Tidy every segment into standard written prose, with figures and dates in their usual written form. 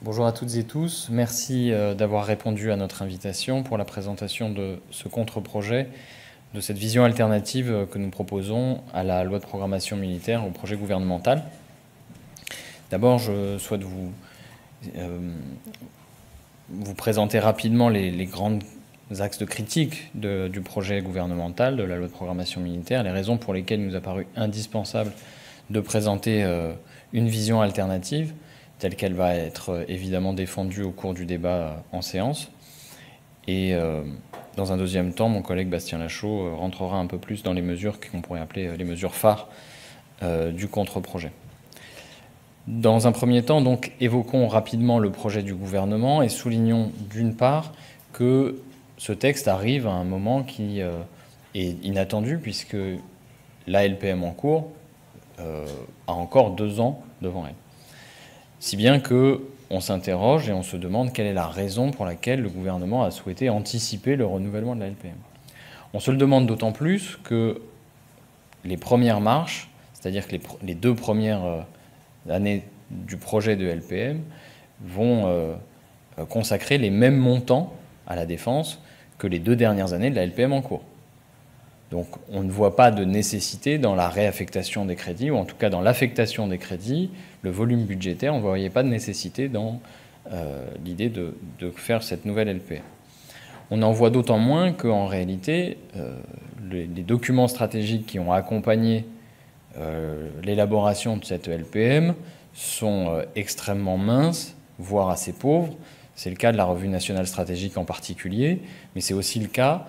Bonjour à toutes et tous. Merci d'avoir répondu à notre invitation pour la présentation de ce contre-projet, de cette vision alternative que nous proposons à la loi de programmation militaire, au projet gouvernemental. D'abord, je souhaite vous présenter rapidement les grands axes de critique du projet gouvernemental, de la loi de programmation militaire, les raisons pour lesquelles il nous a paru indispensable de présenter une vision alternative, telle qu'elle va être évidemment défendue au cours du débat en séance. Et dans un deuxième temps, mon collègue Bastien Lachaud rentrera un peu plus dans les mesures qu'on pourrait appeler les mesures phares du contre-projet. Dans un premier temps, donc, évoquons rapidement le projet du gouvernement et soulignons d'une part que ce texte arrive à un moment qui est inattendu, puisque la LPM en cours a encore 2 ans devant elle. Si bien qu'on s'interroge et on se demande quelle est la raison pour laquelle le gouvernement a souhaité anticiper le renouvellement de la LPM. On se le demande d'autant plus que les premières marches, c'est-à-dire que les 2 premières années du projet de LPM vont consacrer les mêmes montants à la défense que les 2 dernières années de la LPM en cours. Donc on ne voit pas de nécessité dans la réaffectation des crédits, ou en tout cas dans l'affectation des crédits, le volume budgétaire, on ne voyait pas de nécessité dans l'idée de faire cette nouvelle LPM. On en voit d'autant moins qu'en réalité, les documents stratégiques qui ont accompagné l'élaboration de cette LPM sont extrêmement minces, voire assez pauvres. C'est le cas de la Revue nationale stratégique en particulier, mais c'est aussi le cas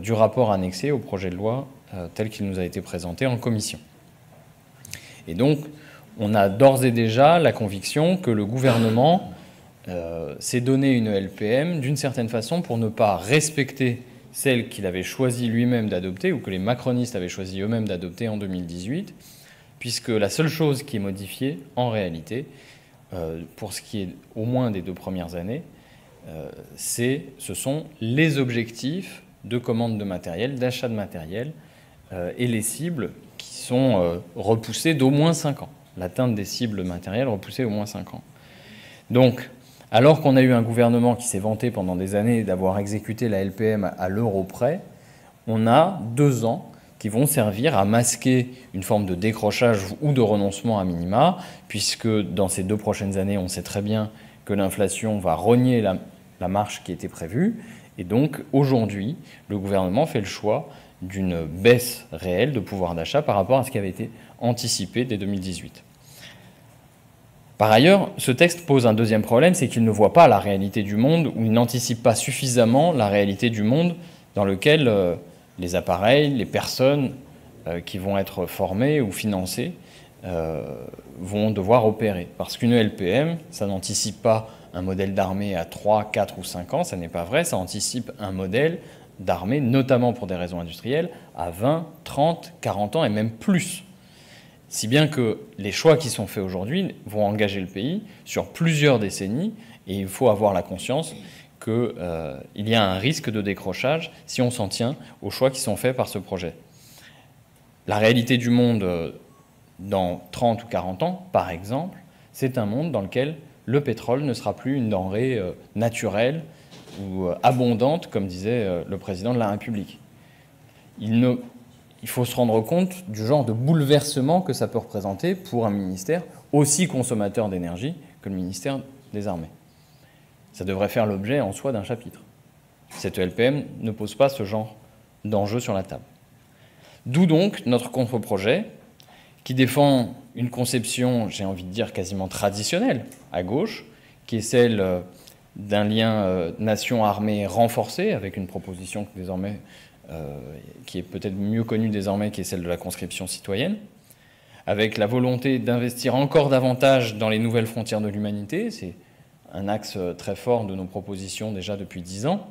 du rapport annexé au projet de loi tel qu'il nous a été présenté en commission. Et donc, on a d'ores et déjà la conviction que le gouvernement s'est donné une LPM d'une certaine façon pour ne pas respecter celle qu'il avait choisi lui-même d'adopter, ou que les macronistes avaient choisi eux-mêmes d'adopter en 2018, puisque la seule chose qui est modifiée, en réalité, pour ce qui est au moins des 2 premières années, ce sont les objectifs de commande de matériel, d'achat de matériel, et les cibles qui sont repoussées d'au moins 5 ans. L'atteinte des cibles matérielles repoussées au moins 5 ans. Donc, alors qu'on a eu un gouvernement qui s'est vanté pendant des années d'avoir exécuté la LPM à l'euro près, on a 2 ans qui vont servir à masquer une forme de décrochage ou de renoncement à minima, puisque dans ces 2 prochaines années, on sait très bien que l'inflation va rogner la marche qui était prévue. Et donc, aujourd'hui, le gouvernement fait le choix d'une baisse réelle de pouvoir d'achat par rapport à ce qui avait été anticipé dès 2018. Par ailleurs, ce texte pose un deuxième problème, c'est qu'il ne voit pas la réalité du monde, ou il n'anticipe pas suffisamment la réalité du monde dans lequel les appareils, les personnes qui vont être formées ou financées vont devoir opérer. Parce qu'une LPM, ça n'anticipe pas un modèle d'armée à 3, 4 ou 5 ans, ça n'est pas vrai, ça anticipe un modèle d'armée, notamment pour des raisons industrielles, à 20, 30, 40 ans et même plus. Si bien que les choix qui sont faits aujourd'hui vont engager le pays sur plusieurs décennies, et il faut avoir la conscience qu'il y a un risque de décrochage si on s'en tient aux choix qui sont faits par ce projet. La réalité du monde dans 30 ou 40 ans, par exemple, c'est un monde dans lequel le pétrole ne sera plus une denrée naturelle ou abondante, comme disait le président de la République. Il faut se rendre compte du genre de bouleversement que ça peut représenter pour un ministère aussi consommateur d'énergie que le ministère des Armées. Ça devrait faire l'objet en soi d'un chapitre. Cette LPM ne pose pas ce genre d'enjeu sur la table. D'où donc notre contre-projet qui défend une conception, j'ai envie de dire, quasiment traditionnelle à gauche, qui est celle d'un lien nation-armée renforcé, avec une proposition désormais qui est peut-être mieux connue désormais, qui est celle de la conscription citoyenne, avec la volonté d'investir encore davantage dans les nouvelles frontières de l'humanité. C'est un axe très fort de nos propositions déjà depuis 10 ans,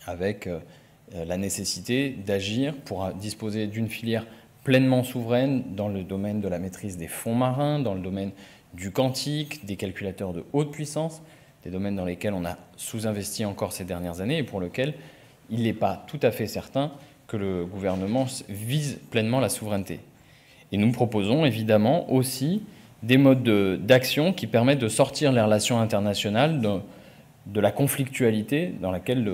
avec la nécessité d'agir pour disposer d'une filière pleinement souveraine dans le domaine de la maîtrise des fonds marins, dans le domaine du quantique, des calculateurs de haute puissance, des domaines dans lesquels on a sous-investi encore ces dernières années et pour lesquels il n'est pas tout à fait certain que le gouvernement vise pleinement la souveraineté. Et nous proposons évidemment aussi des modes d'action qui permettent de sortir les relations internationales de la conflictualité dans laquelle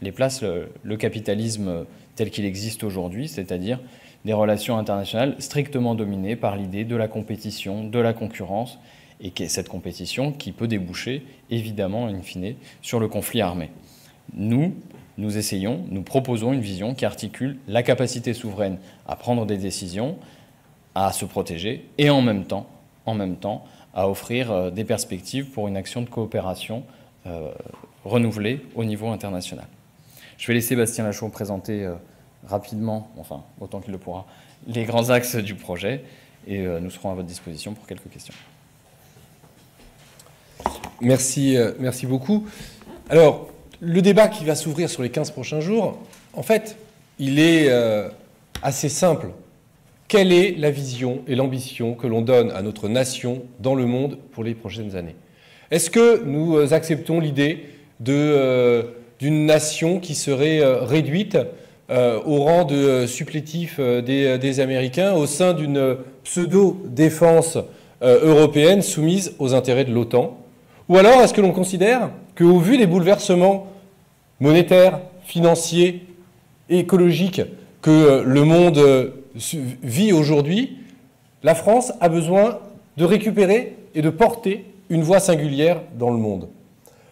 les place le capitalisme tel qu'il existe aujourd'hui, c'est-à-dire des relations internationales strictement dominées par l'idée de la compétition, de la concurrence, et cette compétition qui peut déboucher, évidemment, in fine, sur le conflit armé. Nous proposons une vision qui articule la capacité souveraine à prendre des décisions, à se protéger, et en même temps, à offrir des perspectives pour une action de coopération renouvelée au niveau international. Je vais laisser Bastien Lachaud présenter rapidement, enfin autant qu'il le pourra, les grands axes du projet, et nous serons à votre disposition pour quelques questions. Merci beaucoup. Alors, le débat qui va s'ouvrir sur les 15 prochains jours, en fait, il est assez simple. Quelle est la vision et l'ambition que l'on donne à notre nation dans le monde pour les prochaines années? Est-ce que nous acceptons l'idée d'une nation qui serait réduite au rang de supplétif des Américains au sein d'une pseudo-défense européenne soumise aux intérêts de l'OTAN? Ou alors est-ce que l'on considère qu'au vu des bouleversements monétaires, financiers, écologiques que le monde vit aujourd'hui, la France a besoin de récupérer et de porter une voix singulière dans le monde?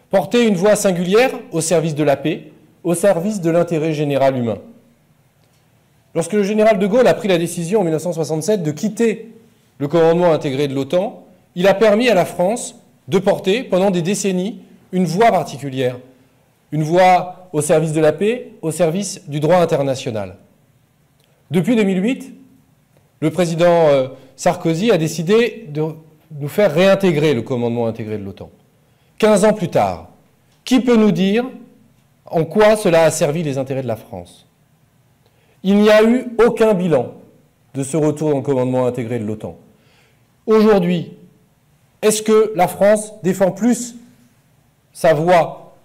Porter une voix singulière au service de la paix, au service de l'intérêt général humain. Lorsque le général de Gaulle a pris la décision en 1967 de quitter le commandement intégré de l'OTAN, il a permis à la France de porter pendant des décennies une voix particulière, une voix au service de la paix, au service du droit international. Depuis 2008, le président Sarkozy a décidé de nous faire réintégrer le commandement intégré de l'OTAN. 15 ans plus tard, qui peut nous dire en quoi cela a servi les intérêts de la France? Il n'y a eu aucun bilan de ce retour dans le commandement intégré de l'OTAN. Aujourd'hui, est-ce que la France défend plus sa voix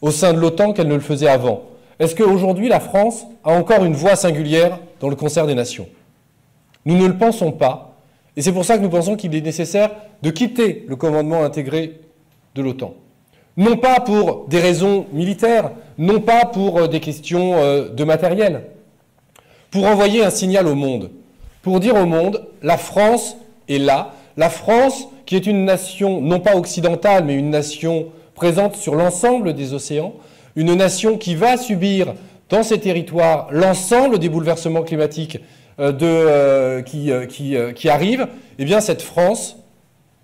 au sein de l'OTAN qu'elle ne le faisait avant? Est-ce qu'aujourd'hui, la France a encore une voix singulière dans le concert des nations? Nous ne le pensons pas, et c'est pour ça que nous pensons qu'il est nécessaire de quitter le commandement intégré de l'OTAN. Non pas pour des raisons militaires, non pas pour des questions de matériel, pour envoyer un signal au monde, pour dire au monde, la France est là, la France qui est une nation non pas occidentale, mais une nation présente sur l'ensemble des océans, une nation qui va subir dans ses territoires l'ensemble des bouleversements climatiques qui arrivent, eh bien cette France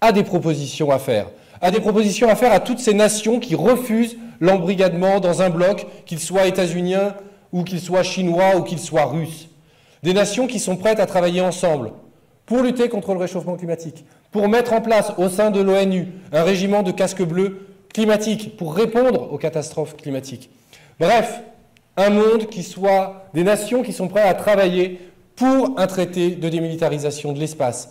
a des propositions à faire. A des propositions à faire à toutes ces nations qui refusent l'embrigadement dans un bloc, qu'il soit états-unien ou qu'il soit chinois ou qu'il soit russe. Des nations qui sont prêtes à travailler ensemble pour lutter contre le réchauffement climatique, pour mettre en place au sein de l'ONU un régiment de casques bleus climatique pour répondre aux catastrophes climatiques. Bref, un monde qui soit des nations qui sont prêtes à travailler pour un traité de démilitarisation de l'espace.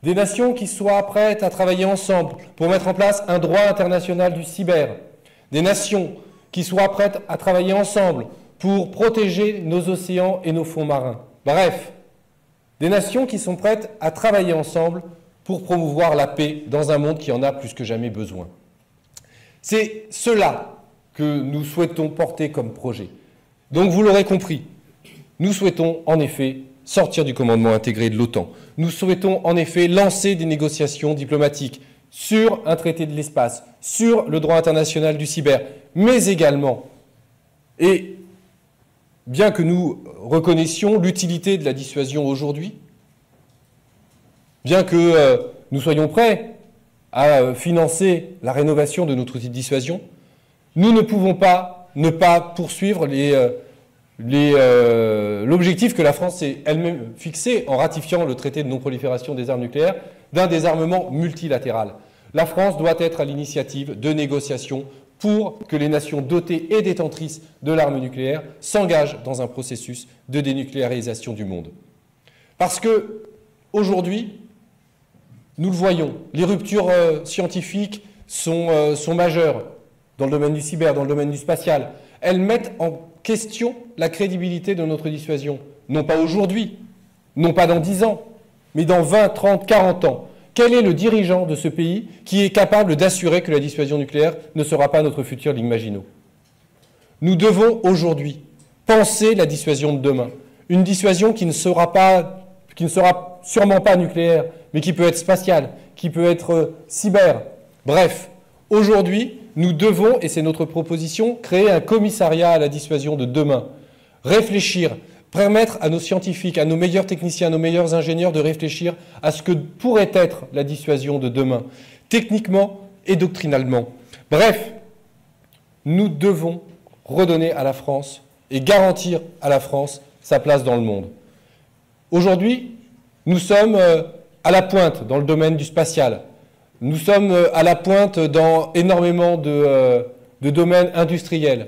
Des nations qui soient prêtes à travailler ensemble pour mettre en place un droit international du cyber. Des nations qui soient prêtes à travailler ensemble pour protéger nos océans et nos fonds marins. Bref, des nations qui sont prêtes à travailler ensemble pour promouvoir la paix dans un monde qui en a plus que jamais besoin. C'est cela que nous souhaitons porter comme projet. Donc vous l'aurez compris, nous souhaitons en effet sortir du commandement intégré de l'OTAN. Nous souhaitons en effet lancer des négociations diplomatiques sur un traité de l'espace, sur le droit international du cyber, mais également, et bien que nous reconnaissions l'utilité de la dissuasion aujourd'hui, bien que nous soyons prêts à financer la rénovation de notre outil de dissuasion, nous ne pouvons pas ne pas poursuivre l'objectif que la France s'est elle-même fixé en ratifiant le traité de non-prolifération des armes nucléaires d'un désarmement multilatéral. La France doit être à l'initiative de négociations pour que les nations dotées et détentrices de l'arme nucléaire s'engagent dans un processus de dénucléarisation du monde. Parce que, aujourd'hui, nous le voyons, les ruptures scientifiques sont majeures dans le domaine du cyber, dans le domaine du spatial. Elles mettent en question la crédibilité de notre dissuasion. Non pas aujourd'hui, non pas dans 10 ans, mais dans 20, 30, 40 ans. Quel est le dirigeant de ce pays qui est capable d'assurer que la dissuasion nucléaire ne sera pas notre future ligne Maginot? Nous devons aujourd'hui penser la dissuasion de demain. Une dissuasion qui ne sera sûrement pas nucléaire, mais qui peut être spatiale, qui peut être cyber. Bref, aujourd'hui, nous devons, et c'est notre proposition, créer un commissariat à la dissuasion de demain. Réfléchir, permettre à nos scientifiques, à nos meilleurs techniciens, à nos meilleurs ingénieurs de réfléchir à ce que pourrait être la dissuasion de demain, techniquement et doctrinalement. Bref, nous devons redonner à la France et garantir à la France sa place dans le monde. Aujourd'hui, nous sommes à la pointe dans le domaine du spatial. Nous sommes à la pointe dans énormément de domaines industriels.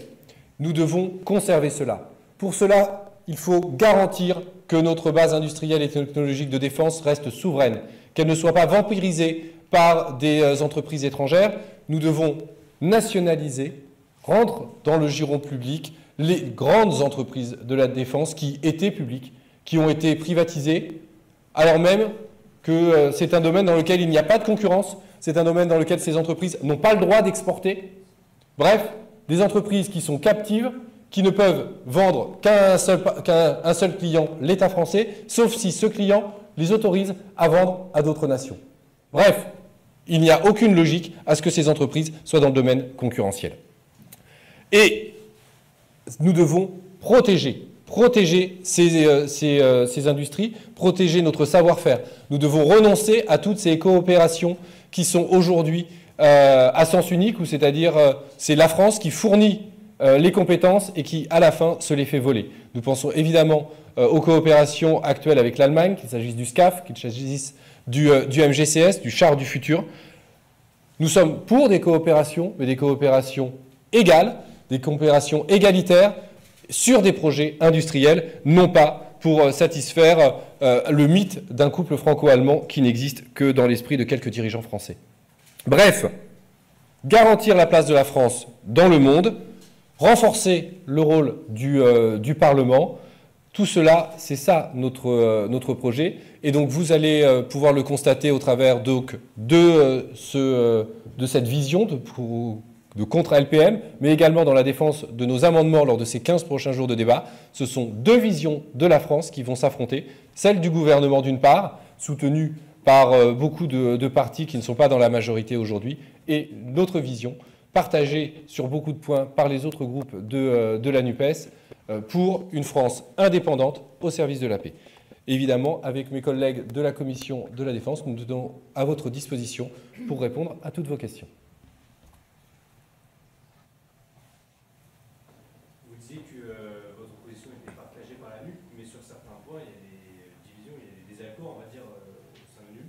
Nous devons conserver cela. Pour cela, il faut garantir que notre base industrielle et technologique de défense reste souveraine, qu'elle ne soit pas vampirisée par des entreprises étrangères. Nous devons nationaliser, rendre dans le giron public les grandes entreprises de la défense qui étaient publiques, qui ont été privatisées, alors même que c'est un domaine dans lequel il n'y a pas de concurrence, c'est un domaine dans lequel ces entreprises n'ont pas le droit d'exporter. Bref, des entreprises qui sont captives, qui ne peuvent vendre qu'à un seul client, l'État français, sauf si ce client les autorise à vendre à d'autres nations. Bref, il n'y a aucune logique à ce que ces entreprises soient dans le domaine concurrentiel. Et nous devons protéger ces industries, protéger notre savoir-faire. Nous devons renoncer à toutes ces coopérations qui sont aujourd'hui à sens unique, c'est-à-dire c'est la France qui fournit les compétences et qui, à la fin, se les fait voler. Nous pensons évidemment aux coopérations actuelles avec l'Allemagne, qu'il s'agisse du SCAF, qu'il s'agisse du MGCS, du char du futur. Nous sommes pour des coopérations, mais des coopérations égales, des coopérations égalitaires sur des projets industriels, non pas pour satisfaire le mythe d'un couple franco-allemand qui n'existe que dans l'esprit de quelques dirigeants français. Bref, garantir la place de la France dans le monde, renforcer le rôle du Parlement, tout cela, c'est ça notre projet. Et donc vous allez pouvoir le constater au travers donc, de cette vision de contre-LPM, mais également dans la défense de nos amendements lors de ces 15 prochains jours de débat. Ce sont deux visions de la France qui vont s'affronter. Celle du gouvernement d'une part, soutenue par beaucoup de partis qui ne sont pas dans la majorité aujourd'hui, et notre vision, partagée sur beaucoup de points par les autres groupes de la NUPES, pour une France indépendante au service de la paix. Évidemment, avec mes collègues de la Commission de la Défense, nous nous donnons à votre disposition pour répondre à toutes vos questions. Vous disiez que votre position était partagée par la NUP, mais sur certains points, il y a des divisions, il y a des désaccords, on va dire, au sein de NUP,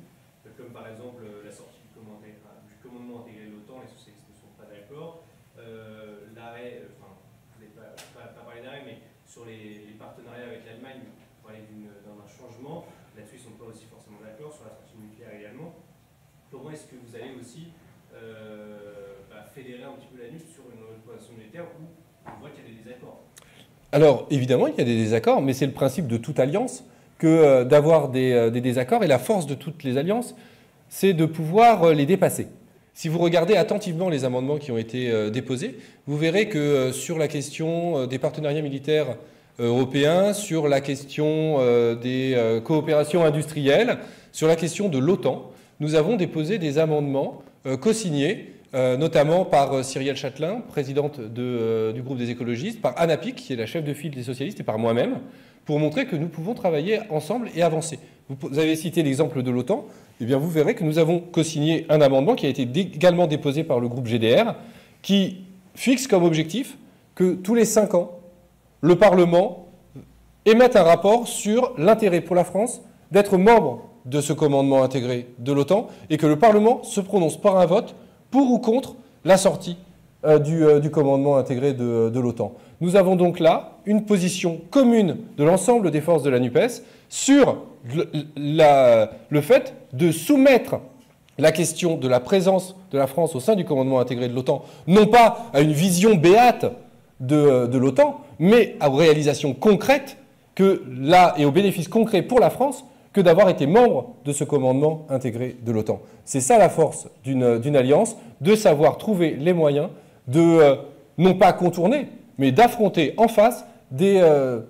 comme par exemple la sortie du commandement intégré de l'OTAN, les socialistes ne sont pas d'accord, l'arrêt, enfin, vous n'avez pas parlé d'arrêt, mais sur les partenariats avec l'Allemagne, vous parlez d'un changement, là-dessus ils ne sont pas aussi forcément d'accord, sur la sortie nucléaire également. Comment est-ce que vous allez aussi fédérer un petit peu la NUP sur une position militaire où on voit qu'il y a des désaccords? Alors, évidemment, il y a des désaccords, mais c'est le principe de toute alliance que d'avoir des désaccords. Et la force de toutes les alliances, c'est de pouvoir les dépasser. Si vous regardez attentivement les amendements qui ont été déposés, vous verrez que sur la question des partenariats militaires européens, sur la question des coopérations industrielles, sur la question de l'OTAN, nous avons déposé des amendements co-signés, notamment par Cyrielle Châtelain, présidente du groupe des écologistes, par Anna Pic, qui est la chef de file des socialistes, et par moi-même, pour montrer que nous pouvons travailler ensemble et avancer. Vous avez cité l'exemple de l'OTAN, eh bien vous verrez que nous avons co-signé un amendement qui a été également déposé par le groupe GDR, qui fixe comme objectif que tous les 5 ans, le Parlement émette un rapport sur l'intérêt pour la France d'être membre de ce commandement intégré de l'OTAN, et que le Parlement se prononce par un vote pour ou contre la sortie du commandement intégré de l'OTAN. Nous avons donc là une position commune de l'ensemble des forces de la NUPES sur le fait de soumettre la question de la présence de la France au sein du commandement intégré de l'OTAN, non pas à une vision béate de l'OTAN, mais aux réalisations concrètes que là, et aux bénéfices concrets pour la France, que d'avoir été membre de ce commandement intégré de l'OTAN. C'est ça la force d'une alliance, de savoir trouver les moyens de, non pas contourner, mais d'affronter en face des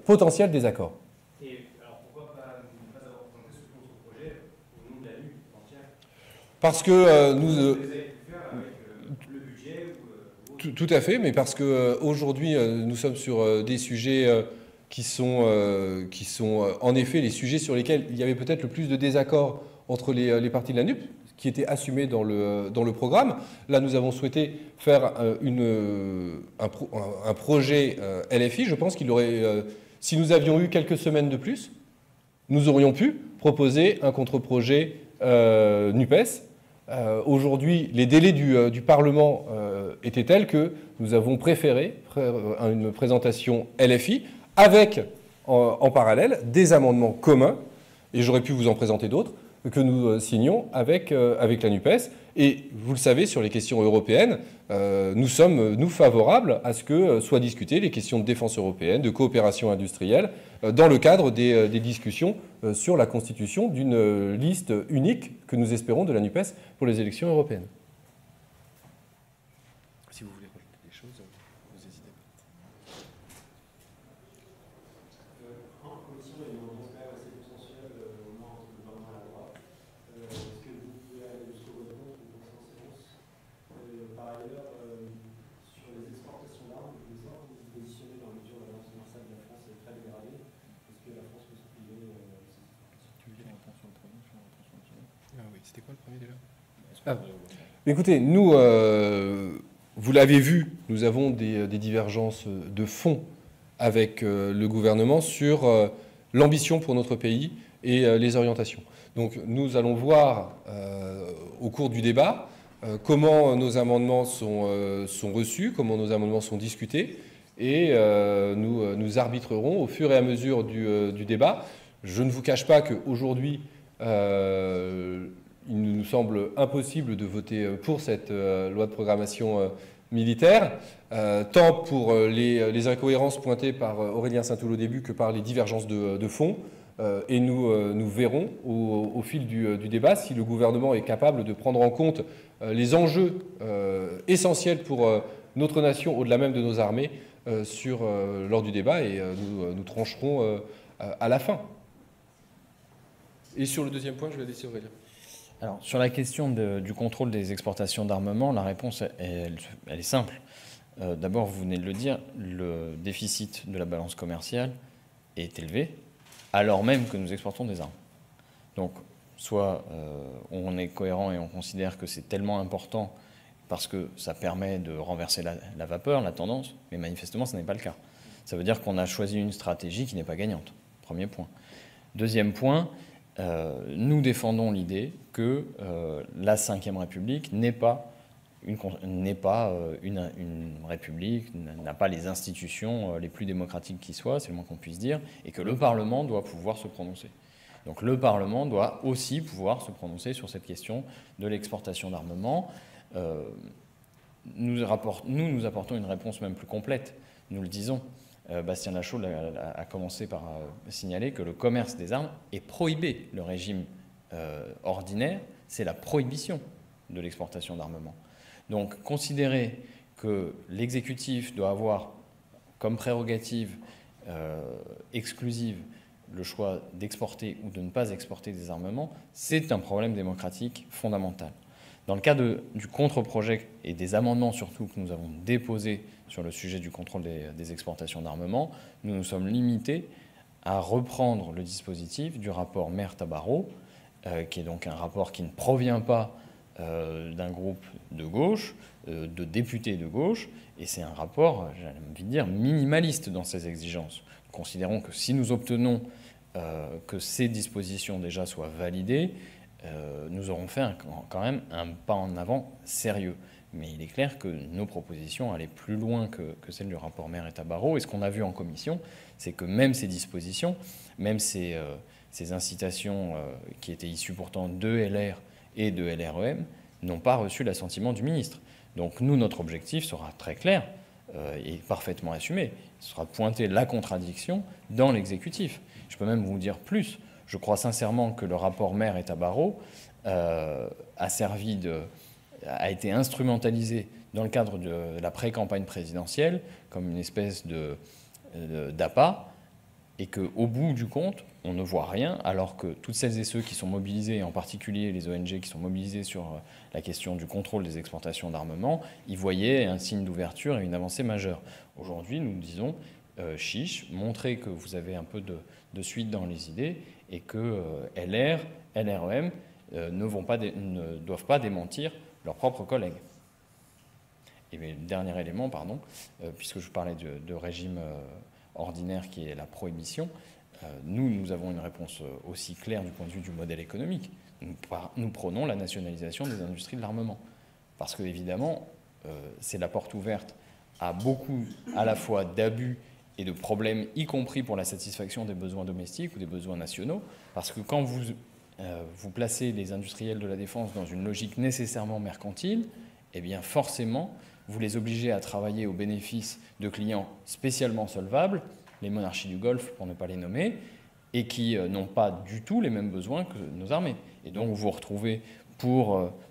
potentiels désaccords. Et alors pourquoi ne pas avoir présenté ce contre-projet au nom de la lutte entière? Parce que nous... Vous avez pu faire avec le budget ou Tout à fait, mais parce qu'aujourd'hui, nous sommes sur des sujets qui sont en effet les sujets sur lesquels il y avait peut-être le plus de désaccords entre les partis de la NUP, qui étaient assumés dans le programme. Là, nous avons souhaité faire un projet LFI. Je pense qu'il aurait, si nous avions eu quelques semaines de plus, nous aurions pu proposer un contre-projet NUPES. Aujourd'hui, les délais du Parlement étaient tels que nous avons préféré une présentation LFI avec, en parallèle, des amendements communs, et j'aurais pu vous en présenter d'autres, que nous signions avec la NUPES. Et vous le savez, sur les questions européennes, nous sommes, nous, favorables à ce que soient discutées les questions de défense européenne, de coopération industrielle, dans le cadre des discussions sur la constitution d'une liste unique que nous espérons de la NUPES pour les élections européennes. Si vous voulez rajouter des choses, vous hésitez pas. En commission, il y a une ambiance quand même assez consensuelle, au moins entre le gouvernement et la droite. Est-ce que vous pouvez aller jusqu'au vote contre ou consensus? Par ailleurs, sur les exportations d'armes, vous vous positionnez dans la mesure où la balance commerciale de la France est très dégradée. Est-ce que la France peut se priver Tu veux dire la réponse sur le premier, sur la réponse sur le second? Ah oui, c'était quoi le premier déjà? Écoutez, nous, vous l'avez vu, nous avons des divergences de fond avec le gouvernement sur l'ambition pour notre pays et les orientations. Donc nous allons voir au cours du débat comment nos amendements sont reçus, comment nos amendements sont discutés, et nous arbitrerons au fur et à mesure du débat. Je ne vous cache pas qu'aujourd'hui, il nous semble impossible de voter pour cette loi de programmation militaire, tant pour les incohérences pointées par Aurélien Saint-Toul au début que par les divergences de fond. Et nous verrons au fil du débat si le gouvernement est capable de prendre en compte les enjeux essentiels pour notre nation, au-delà même de nos armées, lors du débat, et nous trancherons à la fin. Et sur le deuxième point, je vais laisser Aurélien. Alors, sur la question du contrôle des exportations d'armement, la réponse, elle est simple. D'abord, vous venez de le dire, le déficit de la balance commerciale est élevé, alors même que nous exportons des armes. Donc, soit on est cohérent et on considère que c'est tellement important parce que ça permet de renverser la vapeur, la tendance, mais manifestement, ce n'est pas le cas. Ça veut dire qu'on a choisi une stratégie qui n'est pas gagnante. Premier point. Deuxième point, nous défendons l'idée que la Ve République n'est pas une république, n'a pas les institutions les plus démocratiques qui soient, c'est le moins qu'on puisse dire, et que le Parlement doit pouvoir se prononcer. Donc le Parlement doit aussi pouvoir se prononcer sur cette question de l'exportation d'armement. Nous apportons une réponse même plus complète, nous le disons. Bastien Lachaud a commencé par signaler que le commerce des armes est prohibé. Le régime ordinaire, c'est la prohibition de l'exportation d'armement. Donc considérer que l'exécutif doit avoir comme prérogative exclusive le choix d'exporter ou de ne pas exporter des armements, c'est un problème démocratique fondamental. Dans le cas du contre-projet et des amendements surtout que nous avons déposés sur le sujet du contrôle des exportations d'armement, nous nous sommes limités à reprendre le dispositif du rapport Maire-Tabarot, qui est donc un rapport qui ne provient pas d'un groupe de gauche, de députés de gauche, et c'est un rapport, j'ai envie de dire, minimaliste dans ses exigences. Nous considérons que si nous obtenons que ces dispositions déjà soient validées, nous aurons fait quand même un pas en avant sérieux. Mais il est clair que nos propositions allaient plus loin que celles du rapport Maire et Tabarot. Et ce qu'on a vu en commission, c'est que même ces dispositions, même ces incitations qui étaient issues pourtant de LR et de LREM, n'ont pas reçu l'assentiment du ministre. Donc nous, notre objectif sera très clair et parfaitement assumé. Ce sera de pointer la contradiction dans l'exécutif. Je peux même vous dire plus. Je crois sincèrement que le rapport Maire et Tabarot a été instrumentalisé dans le cadre de la pré-campagne présidentielle comme une espèce d'appât, et qu'au bout du compte, on ne voit rien, alors que toutes celles et ceux qui sont mobilisés, en particulier les ONG qui sont mobilisés sur la question du contrôle des exportations d'armement, y voyaient un signe d'ouverture et une avancée majeure. Aujourd'hui, nous disons, chiche, montrez que vous avez un peu de suite dans les idées, et que LR, LREM ne doivent pas démentir leurs propres collègues. Et le dernier élément, puisque je parlais de régime ordinaire qui est la prohibition, nous avons une réponse aussi claire du point de vue du modèle économique. Nous prônons la nationalisation des industries de l'armement. Parce que, évidemment, c'est la porte ouverte à beaucoup, à la fois d'abus et de problèmes, y compris pour la satisfaction des besoins domestiques ou des besoins nationaux. Parce que quand vous placez les industriels de la défense dans une logique nécessairement mercantile, eh bien forcément, vous les obligez à travailler au bénéfice de clients spécialement solvables, les monarchies du Golfe pour ne pas les nommer, et qui n'ont pas du tout les mêmes besoins que nos armées. Et donc vous vous retrouvez,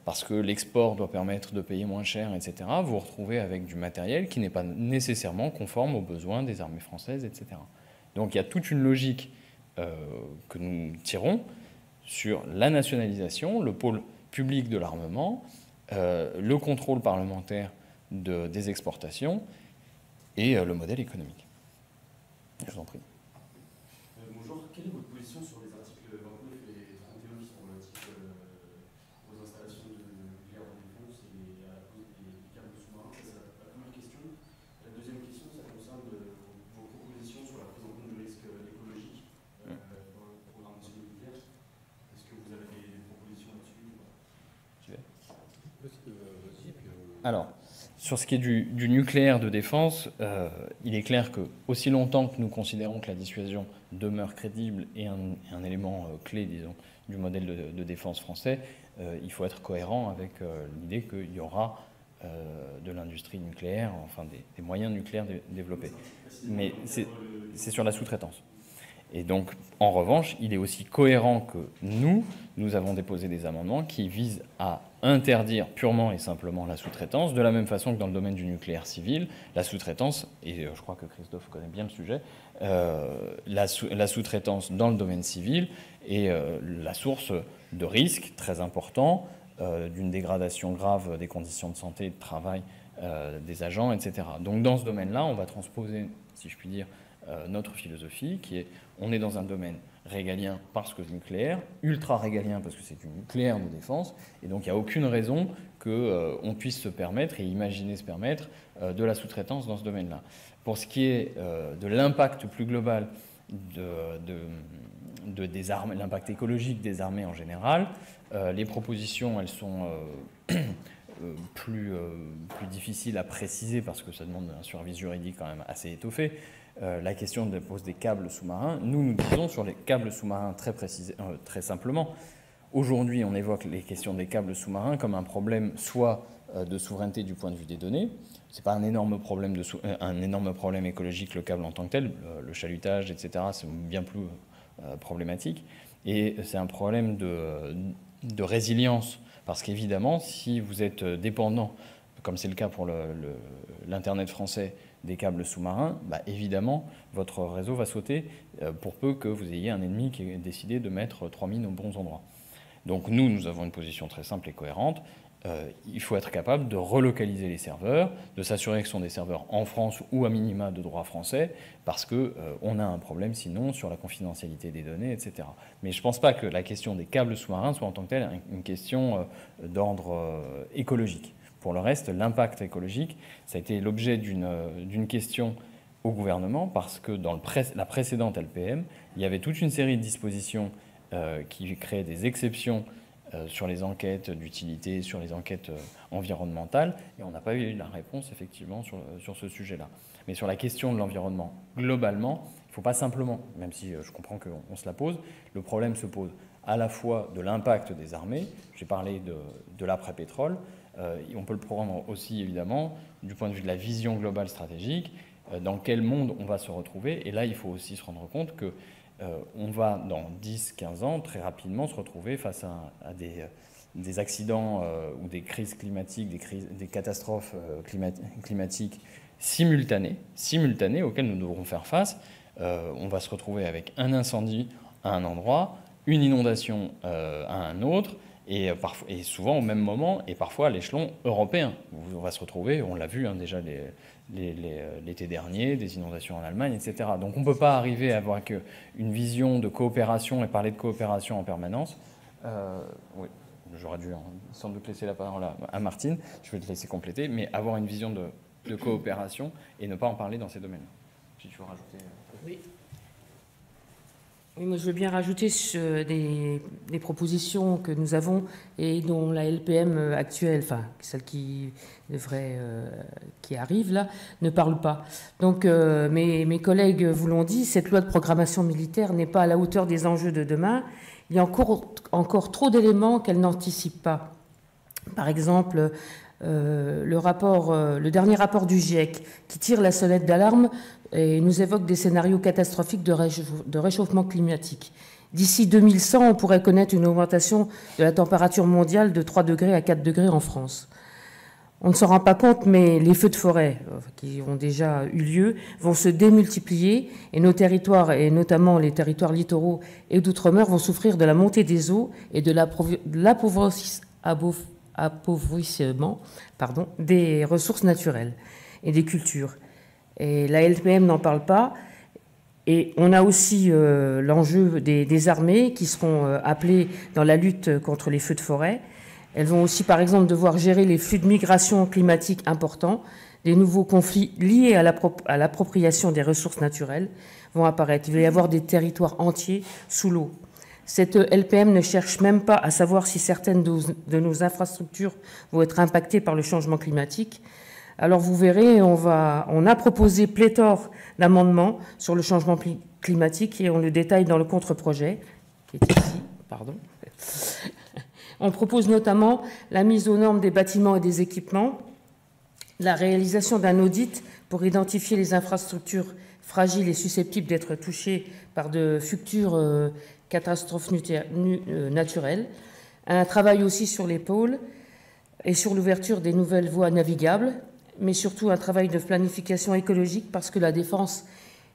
parce que l'export doit permettre de payer moins cher, etc., vous vous retrouvez avec du matériel qui n'est pas nécessairement conforme aux besoins des armées françaises, etc. Donc il y a toute une logique que nous tirons sur la nationalisation, le pôle public de l'armement, le contrôle parlementaire des exportations et le modèle économique. Je vous en prie. Bonjour, quelle est votre position sur les articles 29 et 31 qui sont relatifs aux installations de nucléaire en défense et à la pose des câbles sous-marins? C'est la première question. La deuxième question, ça concerne vos propositions sur la prise en compte du risque écologique dans le programme nucléaire. Est-ce que vous avez des propositions là-dessus? Alors, sur ce qui est du nucléaire de défense, il est clair que aussi longtemps que nous considérons que la dissuasion demeure crédible et un élément clé, disons, du modèle de défense français, il faut être cohérent avec l'idée qu'il y aura de l'industrie nucléaire, enfin des moyens nucléaires développés. Mais c'est sur la sous-traitance. Et donc, en revanche, il est aussi cohérent que nous avons déposé des amendements qui visent à interdire purement et simplement la sous-traitance, de la même façon que dans le domaine du nucléaire civil, la sous-traitance, et je crois que Christophe connaît bien le sujet, la sous-traitance dans le domaine civil est la source de risques très importants, d'une dégradation grave des conditions de santé et de travail des agents, etc. Donc dans ce domaine-là, on va transposer, si je puis dire, notre philosophie, qui est, on est dans un domaine régalien parce que nucléaire, ultra régalien parce que c'est du nucléaire de défense, et donc il n'y a aucune raison qu'on puisse se permettre et imaginer se permettre de la sous-traitance dans ce domaine-là. Pour ce qui est de l'impact plus global des armes, l'impact écologique des armées en général, les propositions, elles sont plus difficiles à préciser parce que ça demande un suivi juridique quand même assez étoffé. La question pose des câbles sous-marins. Nous disons sur les câbles sous-marins très simplement. Aujourd'hui, on évoque les questions des câbles sous-marins comme un problème soit de souveraineté du point de vue des données. C'est pas un énorme problème écologique, le câble en tant que tel. Le chalutage, etc., c'est bien plus problématique. Et c'est un problème de résilience. Parce qu'évidemment, si vous êtes dépendant, comme c'est le cas pour l'Internet français, des câbles sous-marins, bah évidemment, votre réseau va sauter pour peu que vous ayez un ennemi qui ait décidé de mettre 3 mines aux bons endroits. Donc nous avons une position très simple et cohérente. Il faut être capable de relocaliser les serveurs, de s'assurer que ce sont des serveurs en France ou à minima de droit français, parce qu'on a un problème sinon sur la confidentialité des données, etc. Mais je ne pense pas que la question des câbles sous-marins soit en tant que telle une question d'ordre écologique. Pour le reste, l'impact écologique, ça a été l'objet d'une question au gouvernement, parce que dans la précédente LPM, il y avait toute une série de dispositions qui créaient des exceptions sur les enquêtes d'utilité, sur les enquêtes environnementales, et on n'a pas eu la réponse effectivement sur ce sujet-là. Mais sur la question de l'environnement, globalement, il ne faut pas simplement, même si je comprends qu'on se la pose, le problème se pose à la fois de l'impact des armées, j'ai parlé de l'après-pétrole, on peut le prendre aussi évidemment du point de vue de la vision globale stratégique, dans quel monde on va se retrouver, et là il faut aussi se rendre compte que on va, dans 10-15 ans, très rapidement se retrouver face à des accidents ou des crises climatiques, des catastrophes climatiques simultanées auxquelles nous devrons faire face. On va se retrouver avec un incendie à un endroit, une inondation à un autre, et souvent au même moment, et parfois à l'échelon européen. On va se retrouver, on l'a vu déjà l'été dernier, des inondations en Allemagne, etc. Donc on ne peut pas arriver à avoir une vision de coopération et parler de coopération en permanence. Oui, j'aurais dû sans doute laisser la parole à Martine, je vais te laisser compléter, mais avoir une vision de coopération et ne pas en parler dans ces domaines. Si tu veux rajouter... Oui. Oui, moi je veux bien rajouter des propositions que nous avons et dont la LPM actuelle, enfin celle qui arrive là, ne parle pas. Donc mes collègues vous l'ont dit, cette loi de programmation militaire n'est pas à la hauteur des enjeux de demain. Il y a encore trop d'éléments qu'elle n'anticipe pas. Par exemple, le dernier rapport du GIEC qui tire la sonnette d'alarme et nous évoque des scénarios catastrophiques de réchauffement climatique. D'ici 2100, on pourrait connaître une augmentation de la température mondiale de 3 degrés à 4 degrés en France. On ne s'en rend pas compte, mais les feux de forêt, qui ont déjà eu lieu, vont se démultiplier et nos territoires, et notamment les territoires littoraux et d'outre-mer, vont souffrir de la montée des eaux et de l'appauvrissement des ressources naturelles et des cultures. Et la LPM n'en parle pas. Et on a aussi l'enjeu des armées qui seront appelées dans la lutte contre les feux de forêt. Elles vont aussi, par exemple, devoir gérer les flux de migration climatique importants. Des nouveaux conflits liés à l'appropriation des ressources naturelles vont apparaître. Il va y avoir des territoires entiers sous l'eau. Cette LPM ne cherche même pas à savoir si certaines de nos infrastructures vont être impactées par le changement climatique. Alors vous verrez, on a proposé pléthore d'amendements sur le changement climatique et on le détaille dans le contre-projet, qui est ici. Pardon. On propose notamment la mise aux normes des bâtiments et des équipements, la réalisation d'un audit pour identifier les infrastructures fragiles et susceptibles d'être touchées par de futures catastrophes naturelles, un travail aussi sur les pôles et sur l'ouverture des nouvelles voies navigables, mais surtout un travail de planification écologique parce que la défense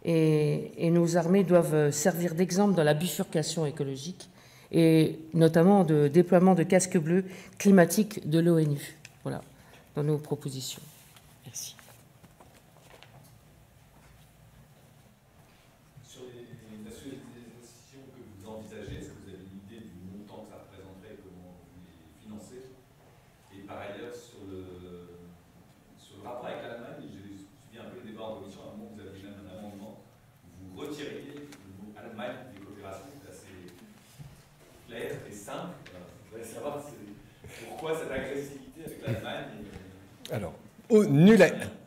et nos armées doivent servir d'exemple dans la bifurcation écologique et notamment de déploiement de casques bleus climatiques de l'ONU. Voilà, dans nos propositions. Merci. Sur les nationalisations que vous envisagez, est-ce que vous avez une idée du montant que ça représenterait et comment vous les financez? Et par ailleurs, sur le rapport avec l'Allemagne, j'ai suivi un peu les débats en commission, à un moment vous aviez même un amendement, vous retiriez le mot Allemagne des coopérations, c'est assez clair et simple. Je voudrais savoir pourquoi cette agressivité avec l'Allemagne. Alors,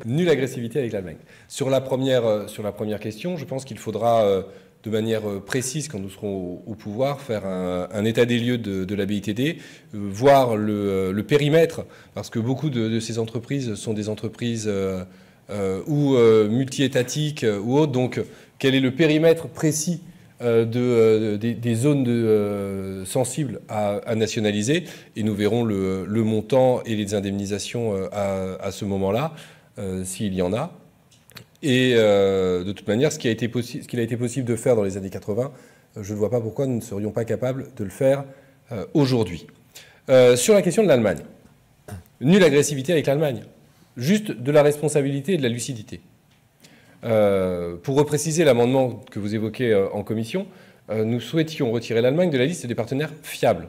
nulle agressivité avec l'Allemagne. Sur la première question, je pense qu'il faudra, de manière précise, quand nous serons au pouvoir, faire un état des lieux de la BITD, voir le périmètre, parce que beaucoup de ces entreprises sont des entreprises ou multi-étatiques ou autres. Donc, quel est le périmètre précis des zones sensibles à nationaliser, et nous verrons le montant et les indemnisations à ce moment-là, s'il y en a. Et de toute manière, ce qu'il a été possible de faire dans les années 80, je ne vois pas pourquoi nous ne serions pas capables de le faire aujourd'hui. Sur la question de l'Allemagne, nulle agressivité avec l'Allemagne, juste de la responsabilité et de la lucidité. Pour repréciser l'amendement que vous évoquez en commission, nous souhaitions retirer l'Allemagne de la liste des partenaires fiables.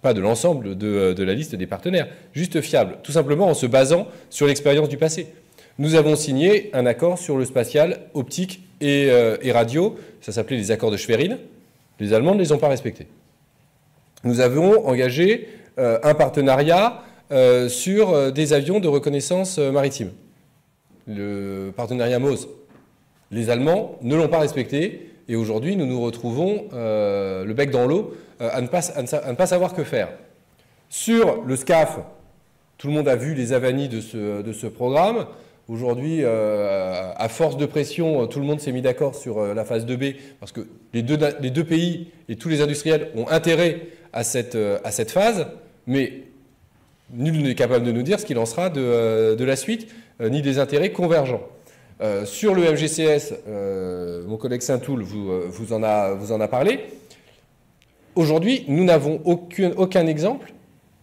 Pas de l'ensemble de la liste des partenaires, juste fiables, tout simplement en se basant sur l'expérience du passé. Nous avons signé un accord sur le spatial, optique et radio, ça s'appelait les accords de Schwerin. Les Allemands ne les ont pas respectés. Nous avons engagé un partenariat sur des avions de reconnaissance maritime. Le partenariat MOSE. Les Allemands ne l'ont pas respecté et aujourd'hui nous nous retrouvons le bec dans l'eau à ne pas savoir que faire. Sur le SCAF, tout le monde a vu les avanies de ce programme. Aujourd'hui, à force de pression, tout le monde s'est mis d'accord sur la phase 2B, parce que les deux pays et tous les industriels ont intérêt à cette phase, mais nul n'est capable de nous dire ce qu'il en sera de la suite, ni des intérêts convergents. Sur le MGCS, mon collègue Saint-Toul vous en a parlé. Aujourd'hui, nous n'avons aucun exemple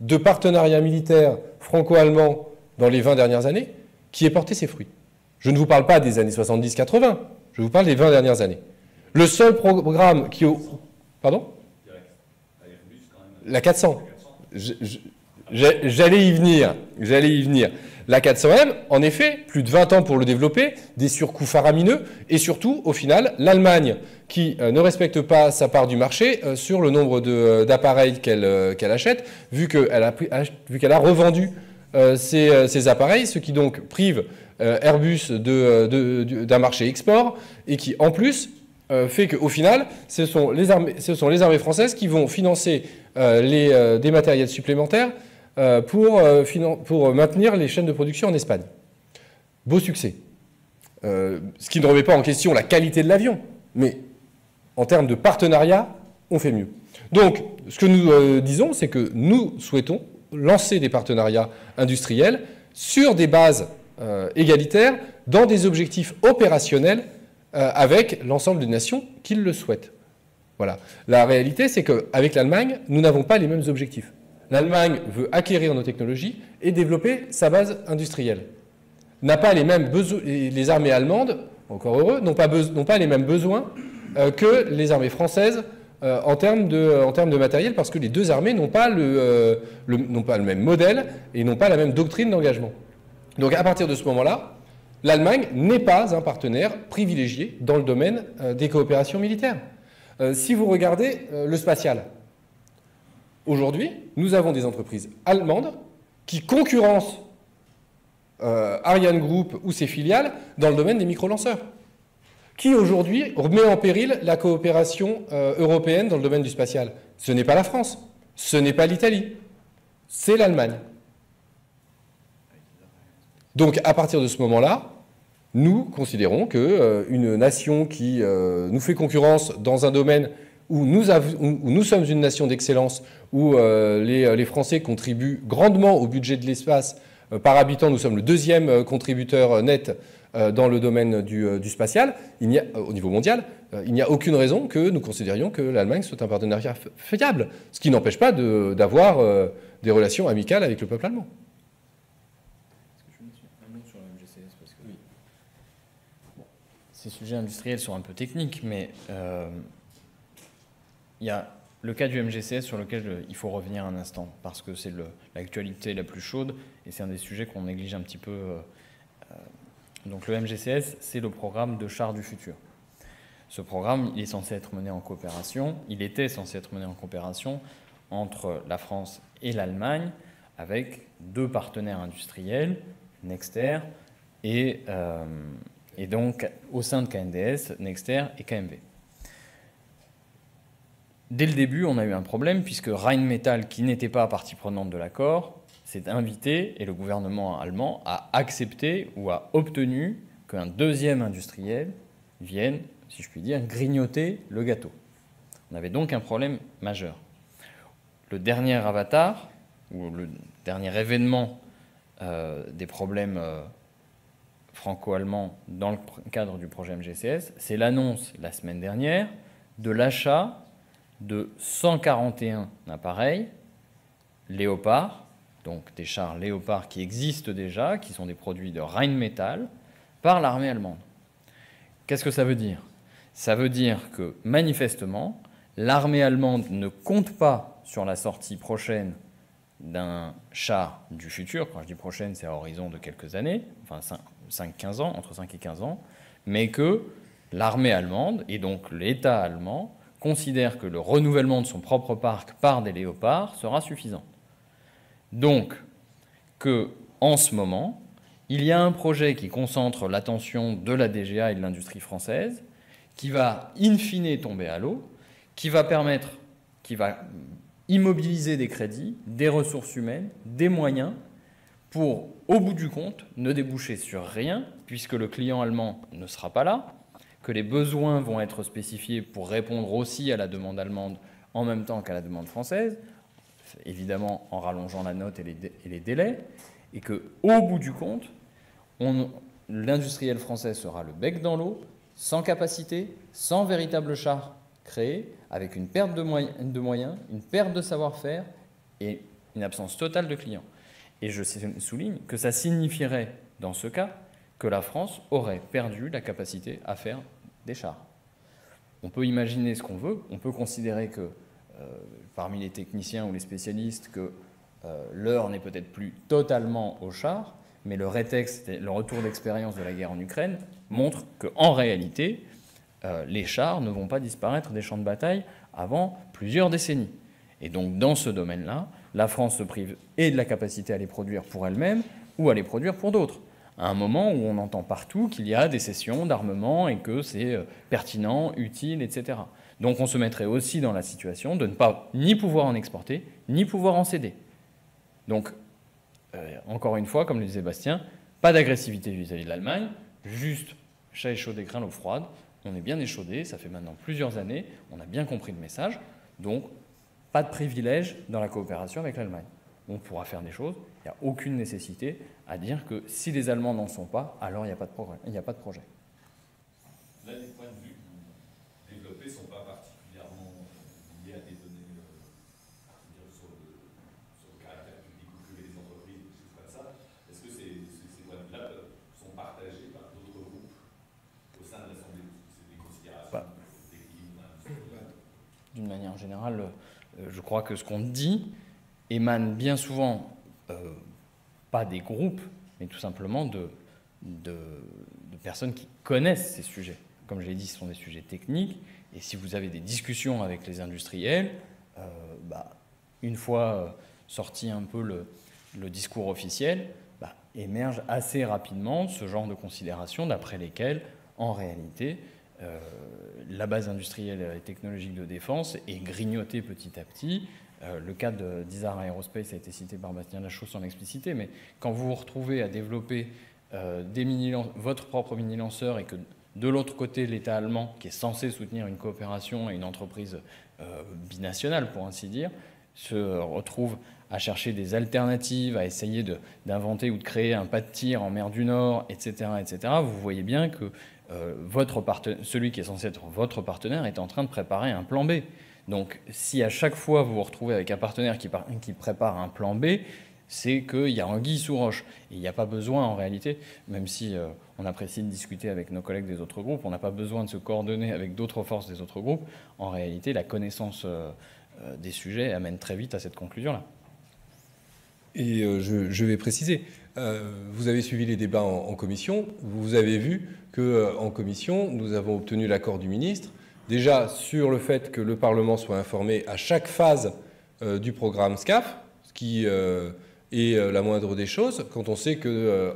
de partenariat militaire franco-allemand dans les 20 dernières années qui ait porté ses fruits. Je ne vous parle pas des années 70-80, je vous parle des 20 dernières années. Le seul programme qui... Pardon ? La 400. J'allais y venir. La 400M, en effet, plus de 20 ans pour le développer, des surcoûts faramineux, et surtout, au final, l'Allemagne, qui ne respecte pas sa part du marché sur le nombre d'appareils qu'elle achète, vu qu'elle a revendu ces appareils, ce qui donc prive Airbus d'un marché export, et qui, en plus, fait qu'au final, ce sont les armées françaises qui vont financer des matériels supplémentaires pour maintenir les chaînes de production en Espagne. Beau succès. Ce qui ne remet pas en question la qualité de l'avion, mais en termes de partenariat, on fait mieux. Donc, ce que nous disons, c'est que nous souhaitons lancer des partenariats industriels sur des bases égalitaires, dans des objectifs opérationnels avec l'ensemble des nations qui le souhaitent. Voilà. La réalité, c'est qu'avec l'Allemagne, nous n'avons pas les mêmes objectifs. L'Allemagne veut acquérir nos technologies et développer sa base industrielle. N'a pas les mêmes besoins, les armées allemandes, encore heureux, n'ont pas les mêmes besoins que les armées françaises en termes de matériel, parce que les deux armées n'ont pas le même modèle et n'ont pas la même doctrine d'engagement. Donc à partir de ce moment-là, l'Allemagne n'est pas un partenaire privilégié dans le domaine des coopérations militaires. Si vous regardez le spatial, aujourd'hui, nous avons des entreprises allemandes qui concurrencent Ariane Group ou ses filiales dans le domaine des micro-lanceurs, qui aujourd'hui met en péril la coopération européenne dans le domaine du spatial. Ce n'est pas la France, ce n'est pas l'Italie, c'est l'Allemagne. Donc à partir de ce moment-là, nous considérons qu'une nation qui nous fait concurrence dans un domaine où nous sommes une nation d'excellence, où les Français contribuent grandement au budget de l'espace, par habitant, nous sommes le deuxième contributeur net dans le domaine du spatial, au niveau mondial, il n'y a aucune raison que nous considérions que l'Allemagne soit un partenariat fiable, ce qui n'empêche pas d'avoir des relations amicales avec le peuple allemand. Ces sujets industriels sont un peu techniques, mais il y a le cas du MGCS sur lequel il faut revenir un instant, parce que c'est l'actualité la plus chaude, et c'est un des sujets qu'on néglige un petit peu. Donc le MGCS, c'est le programme de chars du futur. Ce programme, il est censé être mené en coopération, il était censé être mené en coopération entre la France et l'Allemagne, avec deux partenaires industriels, Nexter et donc, au sein de KNDS, Nexter et KMV. Dès le début, on a eu un problème, puisque Rheinmetall, qui n'était pas partie prenante de l'accord, s'est invité, et le gouvernement allemand a accepté ou a obtenu qu'un deuxième industriel vienne, si je puis dire, grignoter le gâteau. On avait donc un problème majeur. Le dernier avatar, ou le dernier événement des problèmes franco-allemand dans le cadre du projet MGCS, c'est l'annonce la semaine dernière de l'achat de 141 appareils Léopard, donc des chars Léopard qui existent déjà, qui sont des produits de Rheinmetall, par l'armée allemande. Qu'est-ce que ça veut dire ? Ça veut dire que, manifestement, l'armée allemande ne compte pas sur la sortie prochaine d'un char du futur. Quand je dis prochaine, c'est à horizon de quelques années, enfin 5-15 ans, entre 5 et 15 ans, mais que l'armée allemande, et donc l'État allemand, considère que le renouvellement de son propre parc par des Léopards sera suffisant. Donc, qu'en ce moment, il y a un projet qui concentre l'attention de la DGA et de l'industrie française, qui va in fine tomber à l'eau, qui va immobiliser des crédits, des ressources humaines, des moyens, pour, au bout du compte, ne déboucher sur rien, puisque le client allemand ne sera pas là, que les besoins vont être spécifiés pour répondre aussi à la demande allemande en même temps qu'à la demande française, évidemment en rallongeant la note et les délais, et que, au bout du compte, l'industriel français sera le bec dans l'eau, sans capacité, sans véritable char créé, avec une perte de moyens, une perte de savoir-faire et une absence totale de clients. Et je souligne que ça signifierait, dans ce cas, que la France aurait perdu la capacité à faire des chars. On peut imaginer ce qu'on veut, on peut considérer que, parmi les techniciens ou les spécialistes, que l'heure n'est peut-être plus totalement aux chars, mais le rétexte, le retour d'expérience de la guerre en Ukraine montre qu'en réalité, les chars ne vont pas disparaître des champs de bataille avant plusieurs décennies. Et donc, dans ce domaine-là, la France se prive et de la capacité à les produire pour elle-même ou à les produire pour d'autres. À un moment où on entend partout qu'il y a des cessions d'armement et que c'est pertinent, utile, etc. Donc, on se mettrait aussi dans la situation de ne pas ni pouvoir en exporter, ni pouvoir en céder. Donc, encore une fois, comme le disait Bastien, pas d'agressivité vis-à-vis de l'Allemagne, juste chat échaudé craint l'eau froide. On est bien échaudé, ça fait maintenant plusieurs années, on a bien compris le message, donc pas de privilège dans la coopération avec l'Allemagne. On pourra faire des choses, il n'y a aucune nécessité à dire que si les Allemands n'en sont pas, alors il n'y a pas de progrès, il n'y a pas de projet. Là, les points de vue que vous développez ne sont pas particulièrement liés à des données sur le caractère public ou privé des entreprises, des choses comme ça. Est-ce que ces points de vue-là sont partagés par d'autres groupes au sein de l'Assemblée? C'est des considérations d'équilibre industriel. D'une manière générale, je crois que ce qu'on dit émane bien souvent, pas des groupes, mais tout simplement de personnes qui connaissent ces sujets. Comme je l'ai dit, ce sont des sujets techniques, et si vous avez des discussions avec les industriels, une fois sorti un peu le discours officiel, émerge assez rapidement ce genre de considérations d'après lesquelles, en réalité, la base industrielle et technologique de défense est grignotée petit à petit. Le cas d'Isar Aerospace a été cité par Bastien Lachaud sans l'expliciter, mais quand vous vous retrouvez à développer votre propre mini-lanceur et que de l'autre côté, l'État allemand, qui est censé soutenir une coopération et une entreprise binationale, pour ainsi dire, se retrouve à chercher des alternatives, à essayer d'inventer ou de créer un pas de tir en mer du Nord, etc., etc., vous voyez bien que celui qui est censé être votre partenaire est en train de préparer un plan B. Donc, si à chaque fois vous vous retrouvez avec un partenaire qui prépare un plan B, c'est qu'il y a anguille sous roche. Et il n'y a pas besoin, en réalité, même si on apprécie de discuter avec nos collègues des autres groupes, on n'a pas besoin de se coordonner avec d'autres forces des autres groupes. En réalité, la connaissance des sujets amène très vite à cette conclusion-là. Et je vais préciser, vous avez suivi les débats en commission, vous avez vu qu'en commission, nous avons obtenu l'accord du ministre, déjà sur le fait que le Parlement soit informé à chaque phase du programme SCAF, ce qui est la moindre des choses, quand on sait que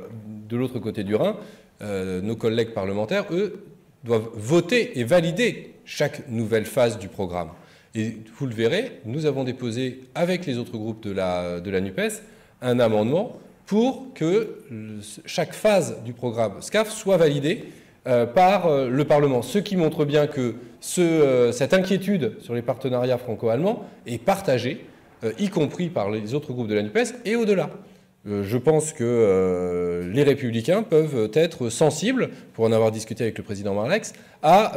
de l'autre côté du Rhin, nos collègues parlementaires, eux, doivent voter et valider chaque nouvelle phase du programme. Et vous le verrez, nous avons déposé avec les autres groupes de la NUPES un amendement pour que chaque phase du programme SCAF soit validée par le Parlement. Ce qui montre bien que cette inquiétude sur les partenariats franco-allemands est partagée, y compris par les autres groupes de la NUPES et au-delà. Je pense que les Républicains peuvent être sensibles, pour en avoir discuté avec le président Marlex, à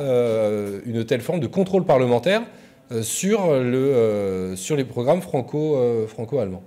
une telle forme de contrôle parlementaire sur les programmes franco-allemands.